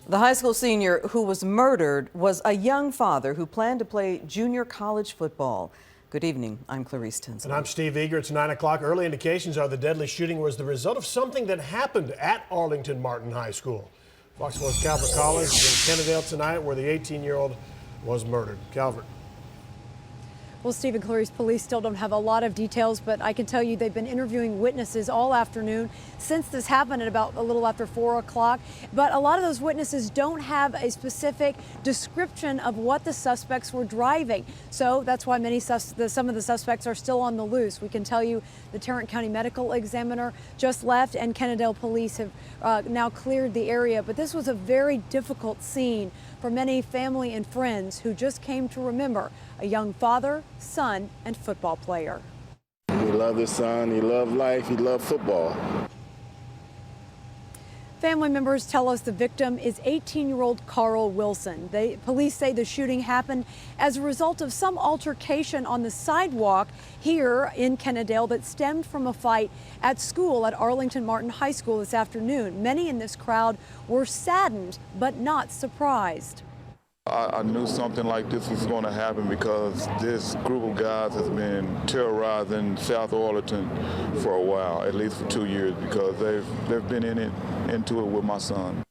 The high school senior who was murdered was a young father who planned to play junior college football. Good evening. I'm Clarice Tinsley. And I'm Steve Eager. It's 9 o'clock. Early indications are the deadly shooting was the result of something that happened at Arlington Martin High School. Fox 4's Calvert Collins is in Kennedale tonight, where the 18-year-old was murdered. Calvert. Well, Steve and Clarice, police still don't have a lot of details, but I can tell you they've been interviewing witnesses all afternoon since this happened at about a little after 4 o'clock. But a lot of those witnesses don't have a specific description of what the suspects were driving. So that's why some of the suspects are still on the loose. We can tell you the Tarrant County Medical Examiner just left, and Kennedale police have now cleared the area. But this was a very difficult scene for many family and friends who just came to remember a young father, son, and football player. He loved his son, he loved life, he loved football. Family members tell us the victim is 18-year-old Carl Wilson. Police say the shooting happened as a result of some altercation on the sidewalk here in Kennedale that stemmed from a fight at school at Arlington Martin High School this afternoon. Many in this crowd were saddened but not surprised. I knew something like this was going to happen because this group of guys has been terrorizing South Arlington for a while, at least for 2 years, because they've been into it with my son.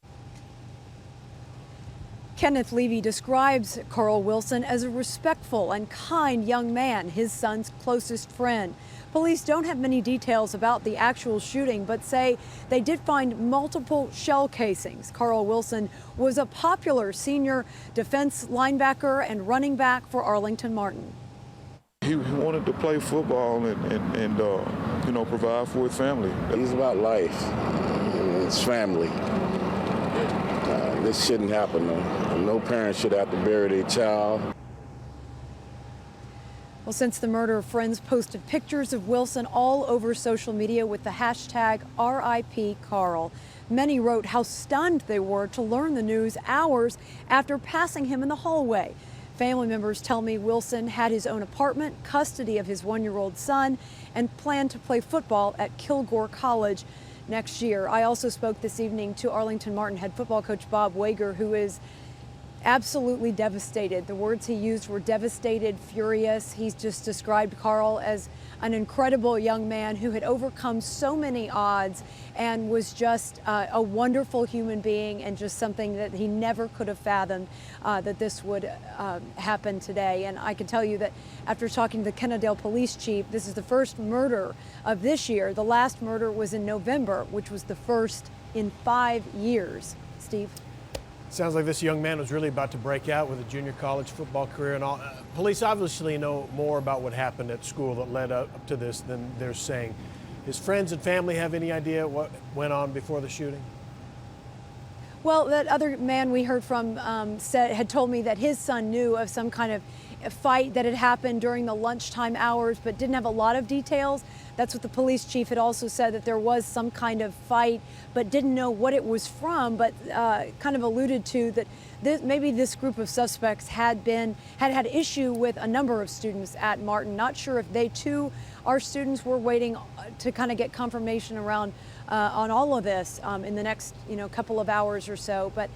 Kenneth Levy describes Carl Wilson as a respectful and kind young man, his son's closest friend. Police don't have many details about the actual shooting, but say they did find multiple shell casings. Carl Wilson was a popular senior defense linebacker and running back for Arlington Martin. He wanted to play football and provide for his family. He's about life and his family. This shouldn't happen. No parent should have to bury their child. Well, since the murder, friends posted pictures of Wilson all over social media with the hashtag RIP Carl. Many wrote how stunned they were to learn the news hours after passing him in the hallway. Family members tell me Wilson had his own apartment, custody of his 1-year-old son, and planned to play football at Kilgore College next year. I also spoke this evening to Arlington Martin head football coach Bob Wager, who is absolutely devastated. The words he used were devastated, furious. He's just described Carl as an incredible young man who had overcome so many odds and was just a wonderful human being, and just something that he never could have fathomed that this would happen today. And I can tell you that after talking to the Kennedale police chief, this is the first murder of this year. The last murder was in November, which was the first in 5 years. Steve? Sounds like this young man was really about to break out with a junior college football career and all. Police obviously know more about what happened at school that led up to this than they're saying. His friends and family have any idea what went on before the shooting? Well, that other man we heard from had told me that his son knew of some kind of fight that had happened during the lunchtime hours, but didn't have a lot of details. That's what the police chief had also said, that there was some kind of fight, but didn't know what it was from, but kind of alluded to that maybe this group of suspects had had issue with a number of students at Martin. Not sure if they too are students. We're waiting to kind of get confirmation around on all of this in the next couple of hours or so. But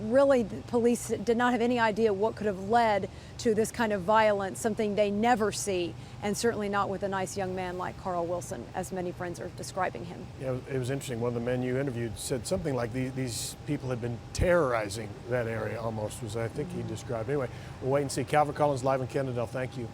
really, the police did not have any idea what could have led to this kind of violence, something they never see, and certainly not with a nice young man like Carl Wilson, as many friends are describing him. Yeah, it was interesting. One of the men you interviewed said something like these people had been terrorizing that area almost, was I think he described. Anyway, we'll wait and see. Calvert Collins live in Kennedale. Thank you.